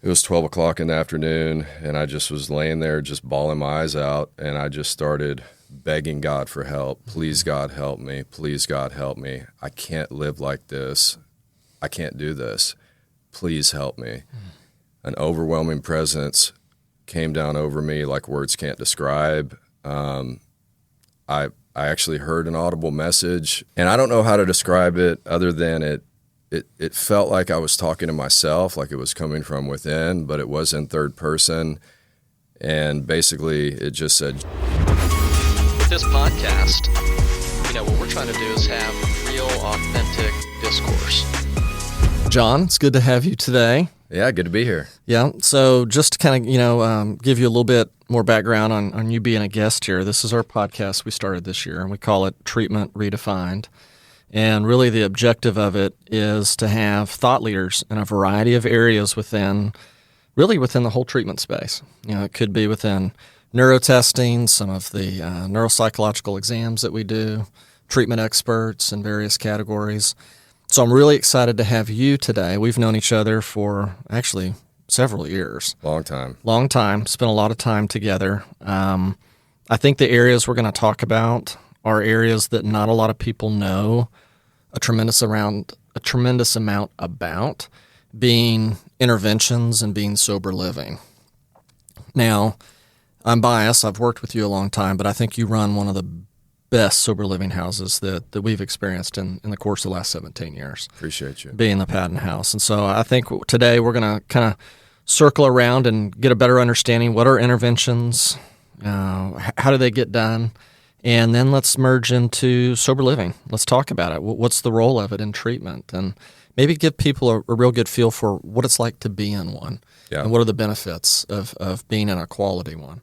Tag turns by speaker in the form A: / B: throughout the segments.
A: It was 12 o'clock in the afternoon, and I just was laying there just bawling my eyes out, and I just started begging God for help. Please, God, help me. Please, God, help me. I can't live like this. I can't do this. Please help me. An overwhelming presence came down over me like words can't describe. I actually heard an audible message, and I don't know how to describe it other than it felt like I was talking to myself, like it was coming from within, but it was in third person. And basically it just said,
B: with this podcast, what we're trying to do is have real, authentic discourse.
C: John, it's good to have you today.
A: yeah, good to be here.
C: Yeah, so just to kind of, give you a little bit more background on you being a guest here. This is our podcast we started this year, and we call it Treatment Redefined. And really the objective of it is to have thought leaders in a variety of areas within the whole treatment space. It could be within neurotesting, some of the neuropsychological exams that we do, treatment experts in various categories. So I'm really excited to have you today. We've known each other for actually several years.
A: Long time.
C: Spent a lot of time together. I think the areas we're going to talk about are areas that not a lot of people know a tremendous amount about, being interventions and being sober living. Now, I'm biased. I've worked with you a long time, but I think you run one of the best sober living houses that we've experienced in the course of the last 17 years.
A: Appreciate you.
C: Being the Patton house. And so I think today we're going to kind of circle around and get a better understanding. What are interventions? How do they get done? And then let's merge into sober living. Let's talk about it. What's the role of it in treatment? And maybe give people a real good feel for what it's like to be in one.
A: Yeah.
C: And what are the benefits of being in a quality one.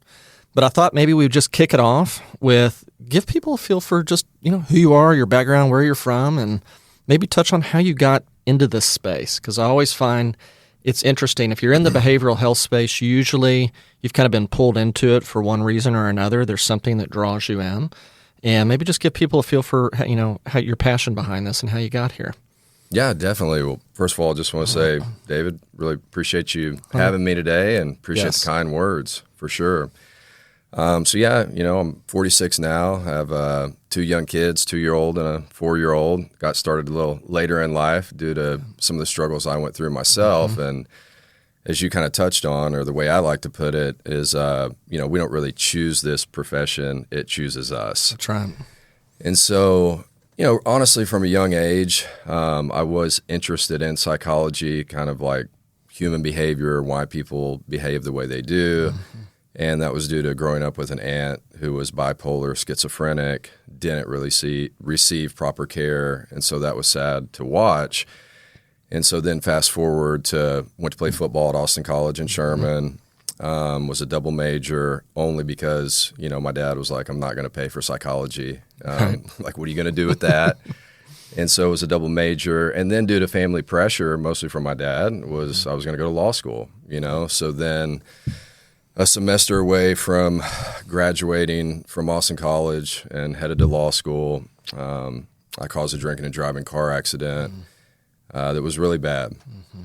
C: But I thought maybe we'd just kick it off with give people a feel for just, who you are, your background, where you're from, and maybe touch on how you got into this space. Because I always find it's interesting. If you're in the behavioral health space, usually you've kind of been pulled into it for one reason or another. There's something that draws you in. And maybe just give people a feel for, how your passion behind this and how you got here.
A: Yeah, definitely. Well, first of all, I just want to say, David, really appreciate you having me today and appreciate the kind words for sure. I'm 46 now. I have 2 young kids, 2-year-old and a 4-year-old. Got started a little later in life due to some of the struggles I went through myself. Mm-hmm. And as you kind of touched on, or the way I like to put it is, we don't really choose this profession. It chooses us.
C: That's right.
A: And so, honestly, from a young age, I was interested in psychology, kind of like human behavior, why people behave the way they do. Mm-hmm. And that was due to growing up with an aunt who was bipolar, schizophrenic, didn't really receive proper care. And so that was sad to watch. And so then fast forward went to play football at Austin College in Sherman, was a double major only because, my dad was like, I'm not going to pay for psychology. Like, what are you going to do with that? And so it was a double major. And then due to family pressure, mostly from my dad, I was going to go to law school, So then a semester away from graduating from Austin College and headed to law school, I caused a drinking and driving car accident that was really bad.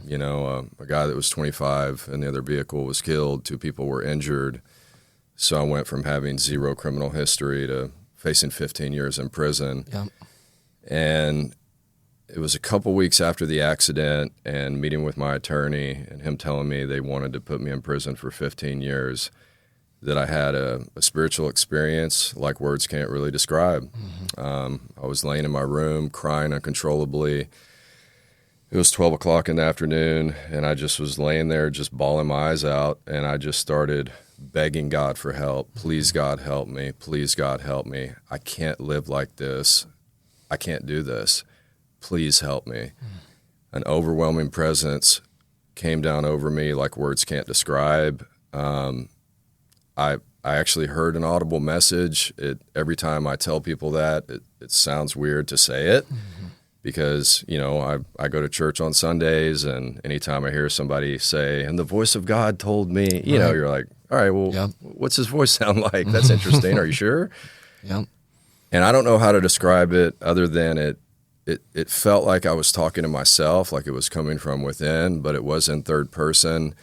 A: Mm-hmm. A guy that was 25 in the other vehicle was killed. 2 people were injured. So I went from having 0 criminal history to facing 15 years in prison.
C: Yep.
A: And it was a couple weeks after the accident and meeting with my attorney and him telling me they wanted to put me in prison for 15 years that I had a spiritual experience like words can't really describe. Mm-hmm. I was laying in my room crying uncontrollably. It was 12 o'clock in the afternoon, and I just was laying there just bawling my eyes out, and I just started begging God for help. Please, God, help me. Please, God, help me. I can't live like this. I can't do this. Please help me. An overwhelming presence came down over me like words can't describe. I actually heard an audible message. Every time I tell people that, it sounds weird to say it because, I go to church on Sundays, and anytime I hear somebody say, and the voice of God told me, you're like, all right, well, What's his voice sound like? That's interesting. Are you sure?
C: Yeah.
A: And I don't know how to describe it other than it felt like I was talking to myself, like it was coming from within, but it was in third person.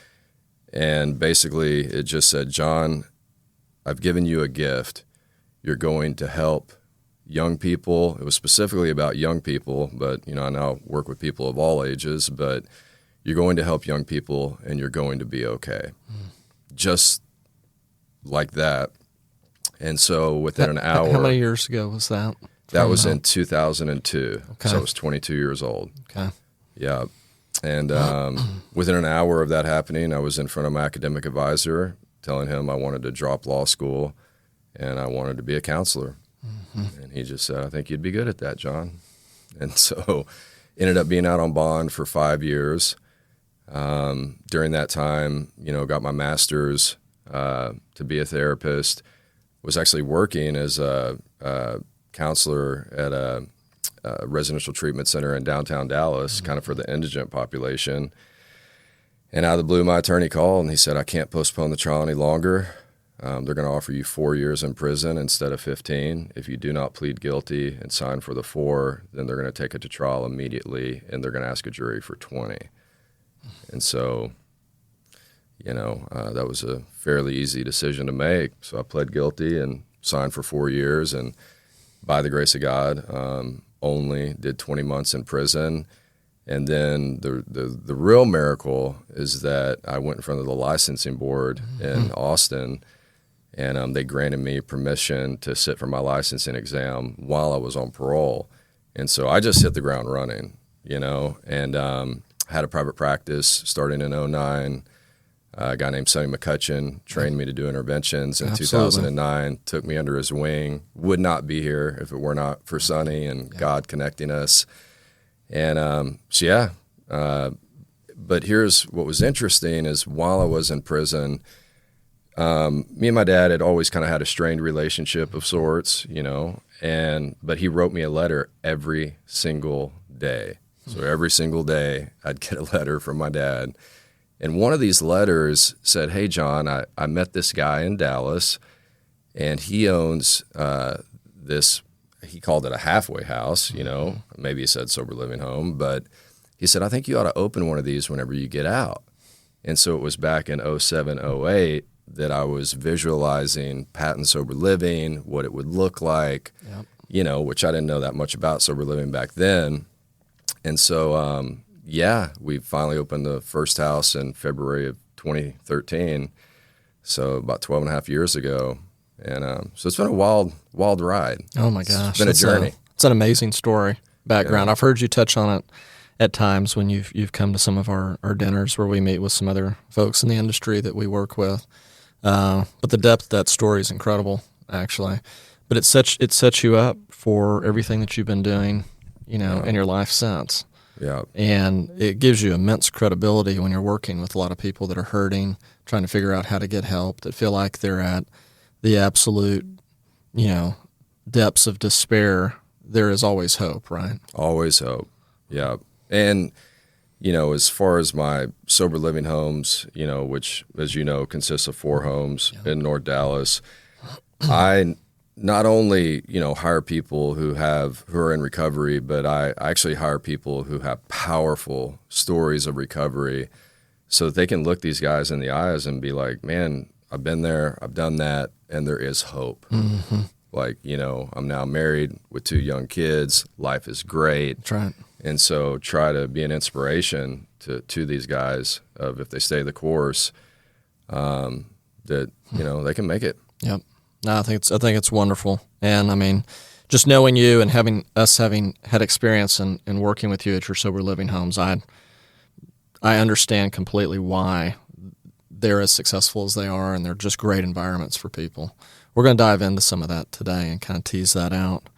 A: And basically it just said, John, I've given you a gift. You're going to help young people. It was specifically about young people, but I now work with people of all ages, but you're going to help young people and you're going to be okay. Just like that. And so within an hour.
C: How many years ago was that?
A: That was in 2002.
C: Okay.
A: So I was 22 years old.
C: Okay.
A: Yeah. And within an hour of that happening, I was in front of my academic advisor telling him I wanted to drop law school and I wanted to be a counselor. And he just said, I think you'd be good at that, John. And so ended up being out on bond for 5 years. During that time, got my master's to be a therapist, was actually working as a counselor at a residential treatment center in downtown Dallas, kind of for the indigent population. And out of the blue, my attorney called and he said, I can't postpone the trial any longer. They're going to offer you 4 years in prison instead of 15. If you do not plead guilty and sign for the 4, then they're going to take it to trial immediately and they're going to ask a jury for 20. And so, that was a fairly easy decision to make. So I pled guilty and signed for 4 years, and by the grace of God, only did 20 months in prison. And then the real miracle is that I went in front of the licensing board in Austin, and they granted me permission to sit for my licensing exam while I was on parole. And so I just hit the ground running, and had a private practice starting in 2009. A guy named Sonny McCutcheon trained me to do interventions in 2009, took me under his wing, would not be here if it were not for Sonny and God connecting us. And but here's what was interesting is while I was in prison, me and my dad had always kind of had a strained relationship of sorts, but he wrote me a letter every single day. So every single day I'd get a letter from my dad. And one of these letters said, hey, John, I met this guy in Dallas, and he owns this, he called it a halfway house, maybe he said sober living home, but he said, I think you ought to open one of these whenever you get out. And so it was back in 07, 08 that I was visualizing Patton sober living, what it would look like, which I didn't know that much about sober living back then. And so, we finally opened the first house in February of 2013, so about 12 and a half years ago. And so it's been a wild ride.
C: Oh, my gosh.
A: It's been a journey.
C: It's an amazing story, background.
A: Yeah.
C: I've heard you touch on it at times when you've come to some of our dinners where we meet with some other folks in the industry that we work with. But the depth of that story is incredible, actually. But it sets you up for everything that you've been doing, in your life since.
A: Yeah.
C: And it gives you immense credibility when you're working with a lot of people that are hurting, trying to figure out how to get help, that feel like they're at the absolute, depths of despair. There is always hope, right?
A: Always hope. Yeah. And, as far as my sober living homes, which, as you know, consists of 4 homes in North Dallas, I not only, hire people who are in recovery, but I actually hire people who have powerful stories of recovery so that they can look these guys in the eyes and be like, man, I've been there, I've done that, and there is hope. Mm-hmm. Like, I'm now married with 2 young kids. Life is great.
C: That's right.
A: And so try to be an inspiration to these guys of if they stay the course, that, they can make it.
C: Yep. No, I think it's wonderful. And I mean, just knowing you and having had experience in working with you at your sober living homes, I understand completely why they're as successful as they are, and they're just great environments for people. We're going to dive into some of that today and kind of tease that out.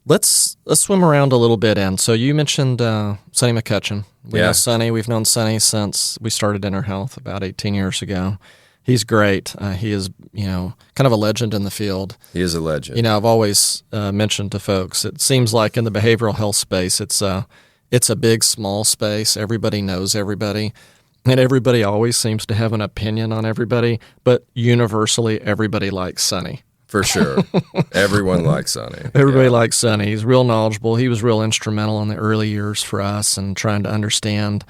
C: Let's swim around a little bit. And so you mentioned Sonny McCutcheon. We know Sonny. We've known Sonny since we started Enterhealth about 18 years ago. He's great. He is, kind of a legend in the field.
A: He is a legend.
C: I've always mentioned to folks, it seems like in the behavioral health space, it's a big, small space. Everybody knows everybody, and everybody always seems to have an opinion on everybody, but universally, everybody likes Sonny.
A: For sure. Everyone likes Sonny.
C: Everybody likes Sonny. He's real knowledgeable. He was real instrumental in the early years for us and trying to understand,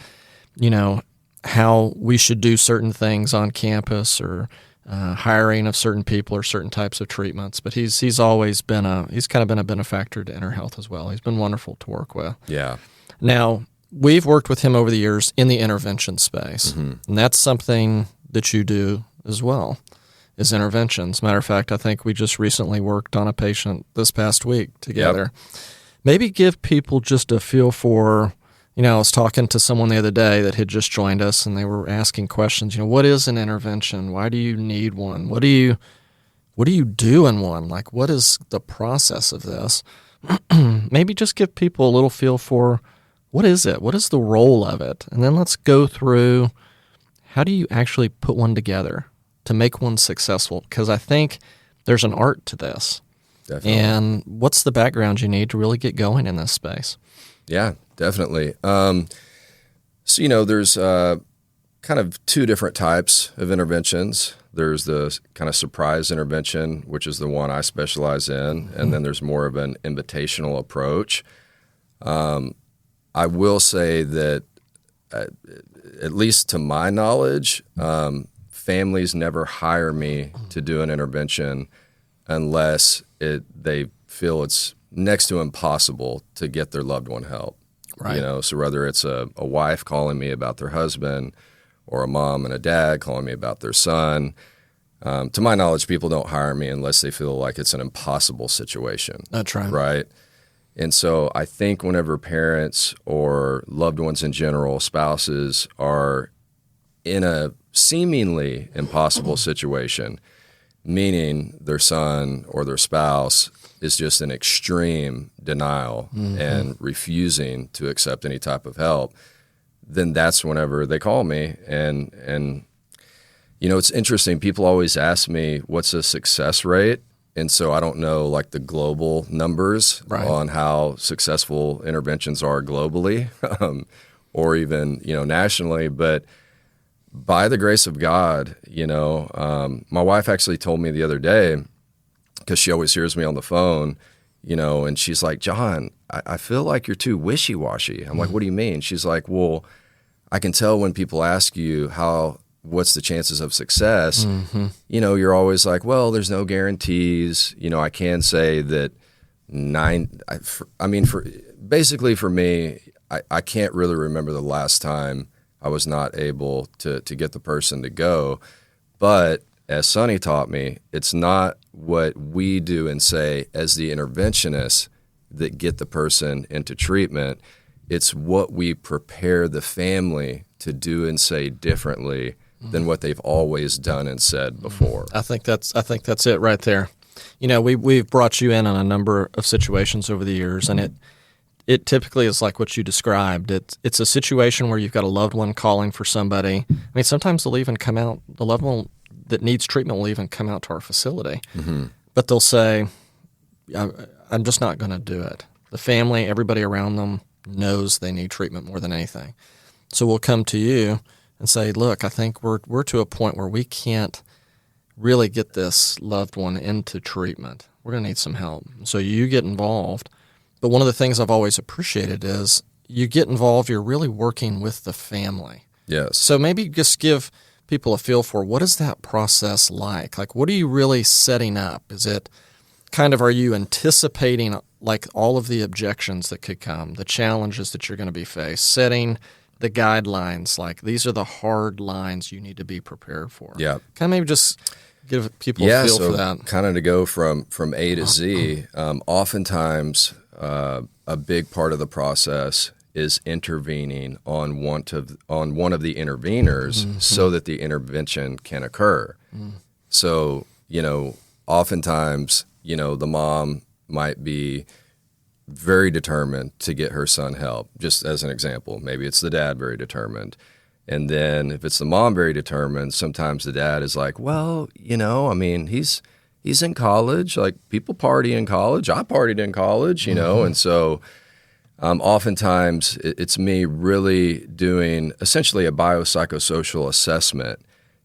C: how we should do certain things on campus or hiring of certain people or certain types of treatments. But he's always been he's kind of been a benefactor to Enterhealth as well. He's been wonderful to work with.
A: Yeah.
C: Now, we've worked with him over the years in the intervention space, and that's something that you do as well, is interventions. Matter of fact, I think we just recently worked on a patient this past week together. Yep. Maybe give people just a feel for, I was talking to someone the other day that had just joined us, and they were asking questions, what is an intervention? Why do you need one? What do you do in one? Like, what is the process of this? Maybe just give people a little feel for, what is it? What is the role of it? And then let's go through, how do you actually put one together to make one successful? Because I think there's an art to this.
A: Definitely.
C: And what's the background you need to really get going in this space?
A: Yeah, definitely. So, there's kind of two different types of interventions. There's the kind of surprise intervention, which is the one I specialize in, and then there's more of an invitational approach. I will say that, at least to my knowledge, families never hire me to do an intervention unless they feel it's next to impossible to get their loved one help. Right. So whether it's a wife calling me about their husband or a mom and a dad calling me about their son, to my knowledge, people don't hire me unless they feel like it's an impossible situation.
C: That's right.
A: Right. And so I think whenever parents or loved ones in general, spouses, are in a seemingly impossible situation, meaning their son or their spouse is just in extreme denial and refusing to accept any type of help, then that's whenever they call me. And it's interesting. People always ask me, what's a success rate? And so I don't know like the global numbers on how successful interventions are globally or even, nationally. But by the grace of God, my wife actually told me the other day, because she always hears me on the phone, and she's like, John, I feel like you're too wishy-washy. I'm like, what do you mean? She's like, well, I can tell when people ask you what's the chances of success, you're always like, well, there's no guarantees. I can say that for me, I can't really remember the last time I was not able to get the person to go. But as Sonny taught me, it's not what we do and say as the interventionists that get the person into treatment. It's what we prepare the family to do and say differently than what they've always done and said before. I think that's
C: it right there. We've brought you in on a number of situations over the years, and it typically is like what you described. It's a situation where you've got a loved one calling for somebody. I mean, sometimes they'll even come out, the loved one that needs treatment will even come out to our facility. But they'll say, I'm just not going to do it. The family, everybody around them knows they need treatment more than anything. So we'll come to you and say, look, I think we're to a point where we can't really get this loved one into treatment. We're going to need some help. So you get involved. But one of the things I've always appreciated is you get involved, you're really working with the family.
A: Yes.
C: So maybe just give people a feel for, what is that process like? Like, what are you really setting up? Is it kind of, are you anticipating like all of the objections that could come, the challenges that you're going to be faced, setting the guidelines, like these are the hard lines you need to be prepared for?
A: Yeah.
C: Kind of maybe just give people a feel for that.
A: Kind of to go from A to Z, oftentimes a big part of the process is intervening on one of the interveners so that the intervention can occur. So, oftentimes, the mom might be very determined to get her son help, just as an example. Maybe it's the dad very determined. And then if it's the mom very determined, sometimes the dad is like, well, he's in college. Like, people party in college. I partied in college, and so oftentimes it's me really doing essentially a biopsychosocial assessment.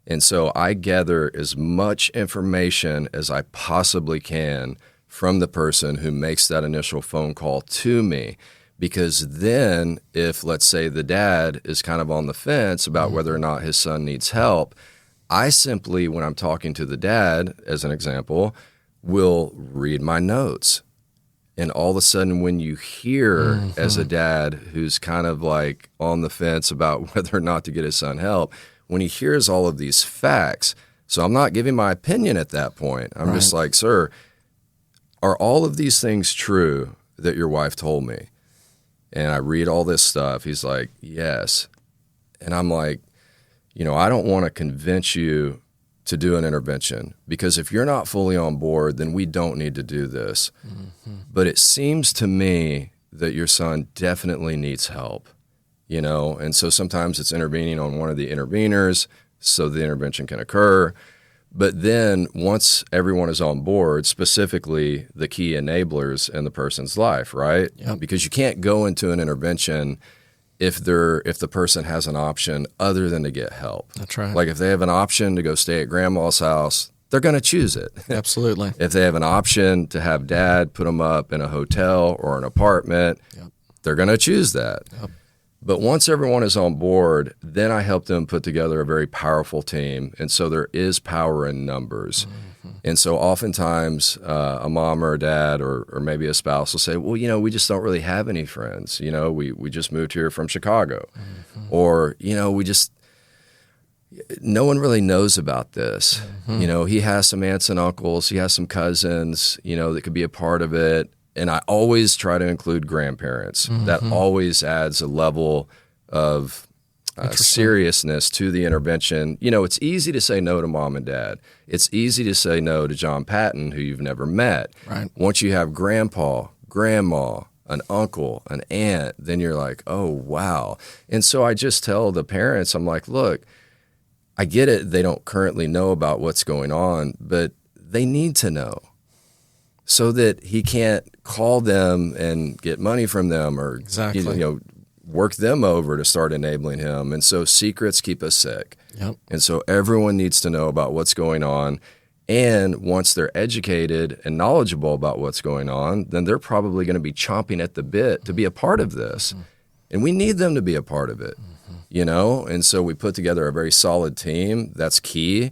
A: And so I gather as much information as I possibly can from the person who makes that initial phone call to me, Because then if, let's say, the dad is kind of on the fence about whether or not his son needs help, I simply, when I'm talking to the dad, as an example, will read my notes. And all of a sudden, when you hear as a dad who's kind of like on the fence about whether or not to get his son help, when he hears all of these facts, so I'm not giving my opinion at that point. I'm just like, sir, are all of these things true that your wife told me? And I read all this stuff. He's like, yes. And I'm like, I don't want to convince you to do an intervention, because if you're not fully on board, then we don't need to do this. But it seems to me that your son definitely needs help, and so sometimes it's intervening on one of the interveners so the intervention can occur. But then once everyone is on board, specifically the key enablers in the person's life, right?
C: Yep.
A: Because you can't go into an intervention if the person has an option other than to get help.
C: That's right.
A: Like if they have an option to go stay at grandma's house, they're going to choose it.
C: Absolutely.
A: If they have an option to have dad put them up in a hotel or an apartment, they're going to choose that.
C: Yep.
A: But once everyone is on board, then I help them put together a very powerful team. And so there is power in numbers. And so oftentimes a mom or a dad or maybe a spouse will say, well, we just don't really have any friends. We just moved here from Chicago. Or, no one really knows about this. He has some aunts and uncles. He has some cousins, that could be a part of it. And I always try to include grandparents. That always adds a level of seriousness to the intervention. It's easy to say no to mom and dad. It's easy to say no to John Patton, who you've never met.
C: Right.
A: Once you have grandpa, grandma, an uncle, an aunt, then you're like, oh, wow. And so I just tell the parents, I'm like, look, I get it. They don't currently know about what's going on, but they need to know, so that he can't call them and get money from them or work them over to start enabling him. And so secrets keep us sick.
C: Yep.
A: And so everyone needs to know about what's going on. And once they're educated and knowledgeable about what's going on, then they're probably going to be chomping at the bit to be a part of this. And we need them to be a part of it, And so we put together a very solid team. That's key.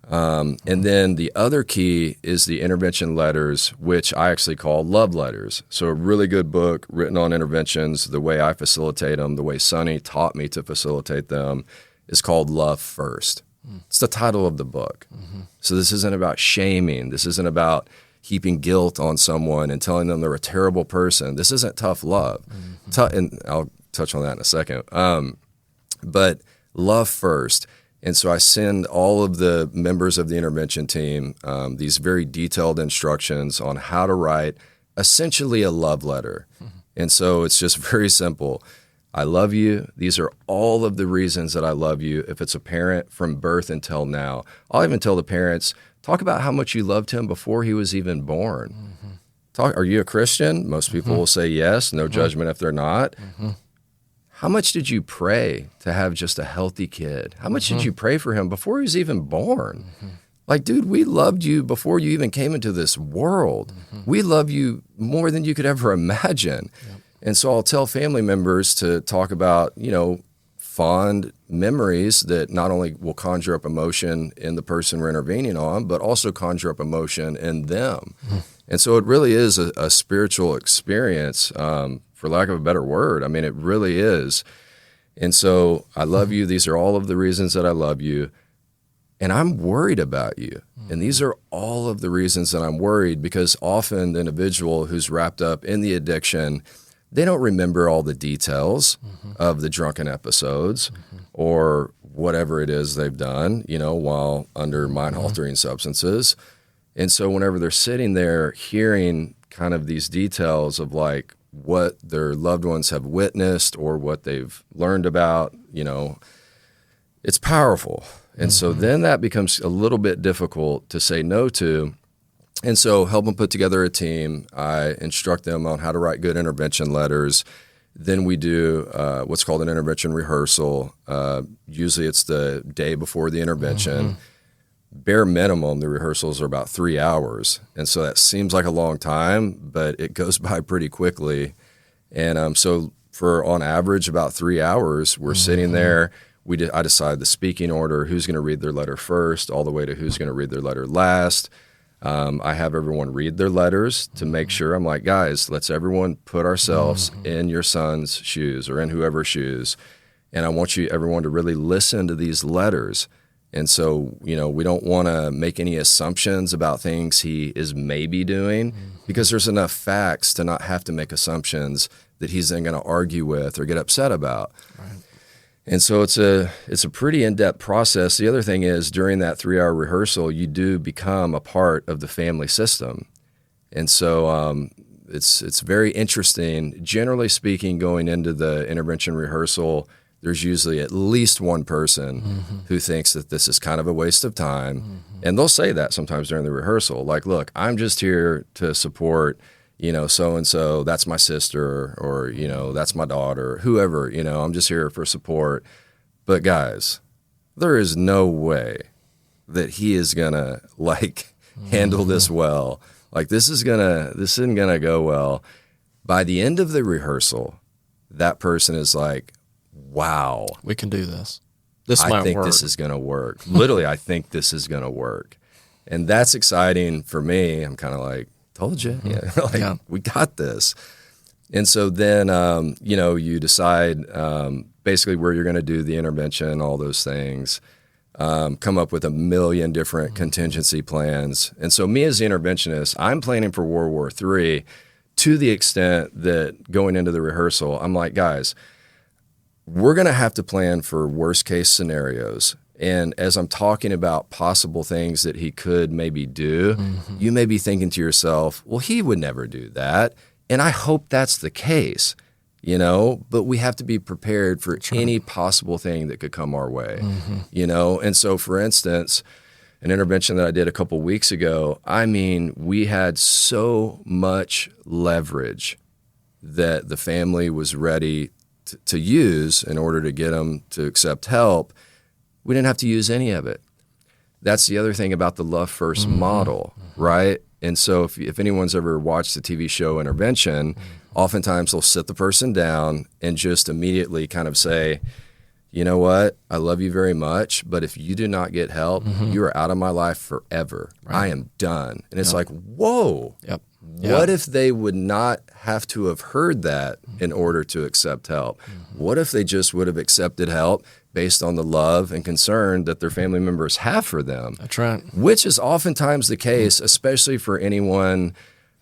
A: And then the other key is the intervention letters, which I actually call love letters. So a really good book written on interventions, the way I facilitate them, the way Sonny taught me to facilitate them, is called Love First. It's the title of the book. So this isn't about shaming. This isn't about heaping guilt on someone and telling them they're a terrible person. This isn't tough love. And I'll touch on that in a second. But love first. And so I send all of the members of the intervention team these very detailed instructions on how to write essentially a love letter. And so it's just very simple. I love you. These are all of the reasons that I love you. If it's a parent from birth until now, I'll even tell the parents, talk about how much you loved him before he was even born. Are you a Christian? Most people will say yes, no judgment if they're not. How much did you pray to have just a healthy kid? How much did you pray for him before he was even born? Like, dude, we loved you before you even came into this world. We love you more than you could ever imagine. And so I'll tell family members to talk about, fond memories that not only will conjure up emotion in the person we're intervening on, but also conjure up emotion in them. And so it really is a spiritual experience, for lack of a better word. I mean, it really is. And so I love you. These are all of the reasons that I love you. And I'm worried about you. And these are all of the reasons that I'm worried, because often the individual who's wrapped up in the addiction, they don't remember all the details of the drunken episodes or whatever it is they've done, while under mind-altering substances. And so whenever they're sitting there hearing kind of these details of like what their loved ones have witnessed or what they've learned about, it's powerful. And so then that becomes a little bit difficult to say no to. And so help them put together a team. I instruct them on how to write good intervention letters. Then we do what's called an intervention rehearsal. Usually it's the day before the intervention. Bare minimum, the rehearsals are about 3 hours. And so that seems like a long time, but it goes by pretty quickly. And so for on average about 3 hours, we're sitting there. I decide the speaking order, who's going to read their letter first, all the way to who's going to read their letter last. I have everyone read their letters to make sure. I'm like, guys, let's everyone put ourselves in your son's shoes or in whoever's shoes. And I want everyone to really listen to these letters. And so, we don't want to make any assumptions about things he is maybe doing because there's enough facts to not have to make assumptions that he's then going to argue with or get upset about. Right. And so it's a pretty in-depth process. The other thing is during that 3-hour rehearsal, you do become a part of the family system. And so it's very interesting. Generally speaking, going into the intervention rehearsal, there's usually at least one person who thinks that this is kind of a waste of time. And they'll say that sometimes during the rehearsal, like, look, I'm just here to support so-and-so, that's my sister, or, that's my daughter, whoever, I'm just here for support. But guys, there is no way that he is going to handle this well. Like this isn't going to go well. By the end of the rehearsal, that person is like, wow.
C: We can do this. This might work.
A: I think this is going to work. Literally, I think this is going to work. And that's exciting for me. I'm kind of like, told you. Yeah, we got this. And so then, you decide basically where you're going to do the intervention, all those things, come up with a million different contingency plans. And so me as the interventionist, I'm planning for World War III to the extent that going into the rehearsal, I'm like, guys, we're going to have to plan for worst case scenarios. And as I'm talking about possible things that he could maybe do, you may be thinking to yourself, well, he would never do that. And I hope that's the case, but we have to be prepared for any possible thing that could come our way, And so, for instance, an intervention that I did a couple weeks ago, we had so much leverage that the family was ready to use in order to get them to accept help. We didn't have to use any of it. That's the other thing about the Love First model, right? And so if anyone's ever watched the TV show Intervention, oftentimes they'll sit the person down and just immediately kind of say, you know what, I love you very much, but if you do not get help, you are out of my life forever. Right. I am done. And it's like, whoa. Yep. What if they would not have to have heard that in order to accept help? What if they just would have accepted help based on the love and concern that their family members have for them?
C: That's right.
A: Which is oftentimes the case, especially for anyone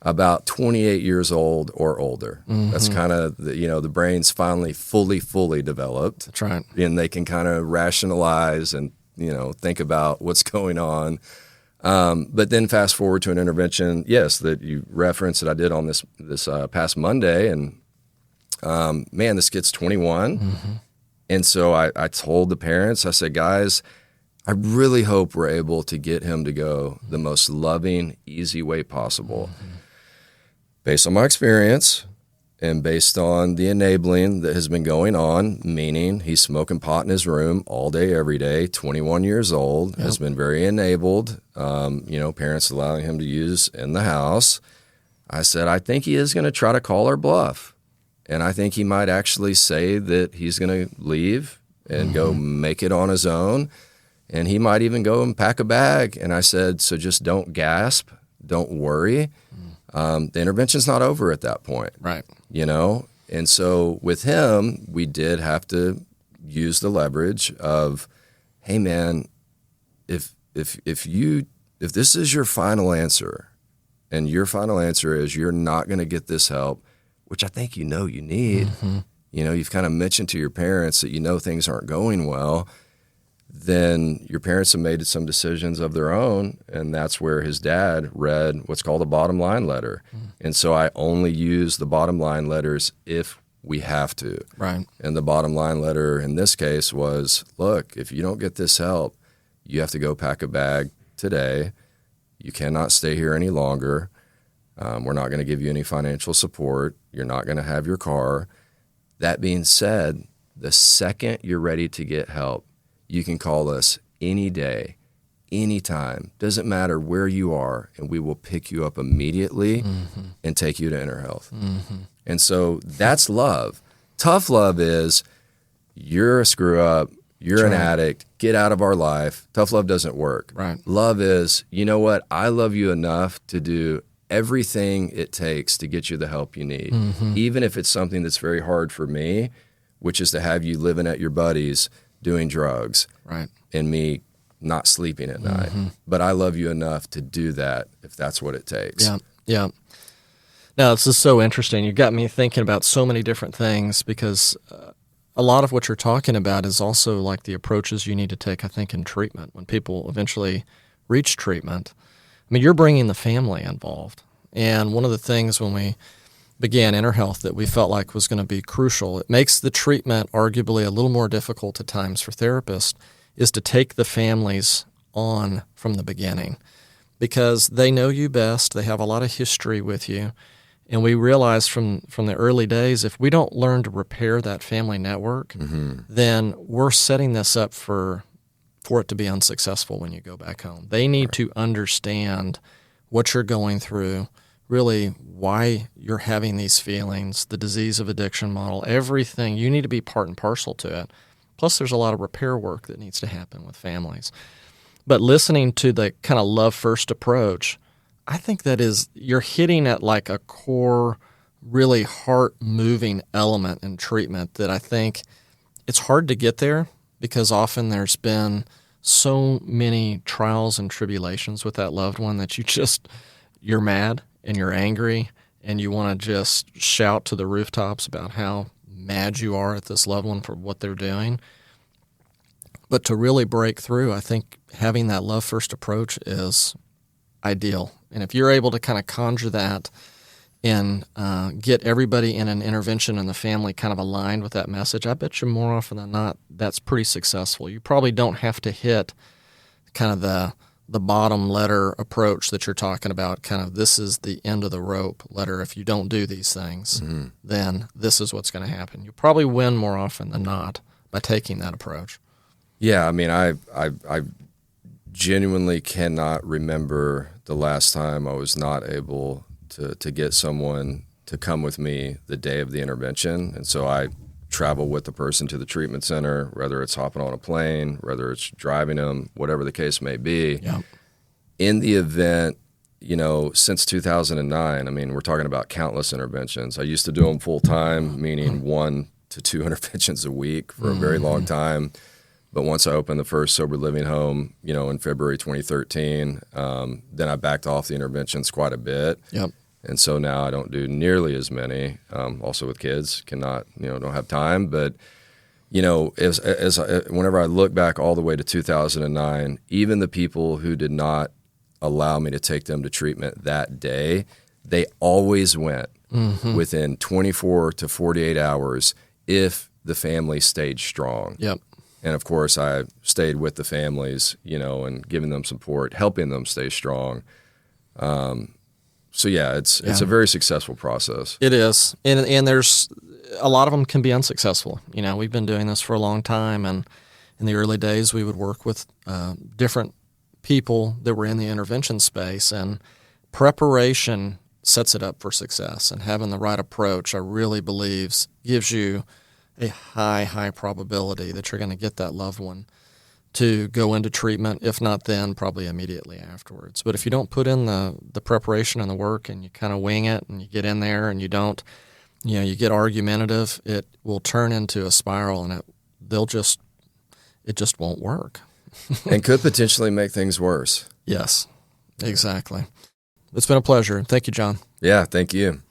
A: about 28 years old or older. That's kind of, the brain's finally fully developed.
C: That's right.
A: And they can kind of rationalize and, think about what's going on. But then fast forward to an intervention, yes, that you referenced that I did on this past Monday. And, this kid's 21. And so I told the parents, I said, guys, I really hope we're able to get him to go the most loving, easy way possible. Based on my experience and based on the enabling that has been going on, meaning he's smoking pot in his room all day, every day, 21 years old, has been very enabled, parents allowing him to use in the house. I said, I think he is going to try to call our bluff. And I think he might actually say that he's going to leave and go make it on his own. And he might even go and pack a bag. And I said, so just don't gasp. Don't worry. The intervention's not over at that point.
C: Right.
A: And so with him, we did have to use the leverage of, hey, man, if this is your final answer and your final answer is you're not going to get this help, which I think you need. You've kind of mentioned to your parents that things aren't going well, then your parents have made some decisions of their own, and that's where his dad read what's called a bottom line letter. And so I only use the bottom line letters if we have to.
C: Right.
A: And the bottom line letter in this case was, look, if you don't get this help, you have to go pack a bag today. You cannot stay here any longer. We're not going to give you any financial support. You're not going to have your car. That being said, the second you're ready to get help, you can call us any day, anytime. Doesn't matter where you are, and we will pick you up immediately and take you to Enterhealth. And so that's love. Tough love is you're a screw up, you're an addict, get out of our life. Tough love doesn't work.
C: Right.
A: Love is, you know what, I love you enough to do everything it takes to get you the help you need, even if it's something that's very hard for me, which is to have you living at your buddies doing drugs and me not sleeping at night. But I love you enough to do that if that's what it takes.
C: Yeah. Now, this is so interesting. You got me thinking about so many different things because a lot of what you're talking about is also like the approaches you need to take, I think, in treatment when people eventually reach treatment. I mean, you're bringing the family involved. And one of the things when we began Enterhealth that we felt like was going to be crucial, it makes the treatment arguably a little more difficult at times for therapists, is to take the families on from the beginning because they know you best. They have a lot of history with you. And we realized from the early days, if we don't learn to repair that family network, then we're setting this up for it to be unsuccessful when you go back home. They need to understand what you're going through, really why you're having these feelings, the disease of addiction model, everything. You need to be part and parcel to it. Plus, there's a lot of repair work that needs to happen with families. But listening to the kind of love-first approach, I think that is, you're hitting at like a core, really heart-moving element in treatment that I think it's hard to get there because often there's been so many trials and tribulations with that loved one that you're mad and you're angry and you want to just shout to the rooftops about how mad you are at this loved one for what they're doing. But to really break through, I think having that love-first approach is ideal. And if you're able to kind of conjure that and get everybody in an intervention in the family kind of aligned with that message, I bet you more often than not that's pretty successful. You probably don't have to hit kind of the bottom letter approach that you're talking about, kind of this is the end of the rope letter. If you don't do these things, then this is what's going to happen. You probably win more often than not by taking that approach.
A: Yeah, I mean, I genuinely cannot remember the last time I was not able to get someone to come with me the day of the intervention. And so I travel with the person to the treatment center, whether it's hopping on a plane, whether it's driving them, whatever the case may be.
C: Yeah.
A: In the event, since 2009, I mean, we're talking about countless interventions. I used to do them full time, meaning 1 to 2 interventions a week for a very long time. But once I opened the first sober living home, in February 2013, then I backed off the interventions quite a bit.
C: Yep.
A: And so now I don't do nearly as many. Also with kids, don't have time. But, whenever I look back all the way to 2009, even the people who did not allow me to take them to treatment that day, they always went within 24 to 48 hours if the family stayed strong.
C: Yep.
A: And of course, I stayed with the families, and giving them support, helping them stay strong. So yeah, it's a very successful process.
C: It is, and there's a lot of them can be unsuccessful. We've been doing this for a long time, and in the early days, we would work with different people that were in the intervention space, and preparation sets it up for success. And having the right approach, I really believe, gives you a high probability that you're going to get that loved one to go into treatment, if not then, probably immediately afterwards. But if you don't put in the preparation and the work and you kind of wing it and you get in there and you don't, you get argumentative, it will turn into a spiral and it just won't work.
A: And could potentially make things worse.
C: Yes, exactly. It's been a pleasure. Thank you, John.
A: Yeah, thank you.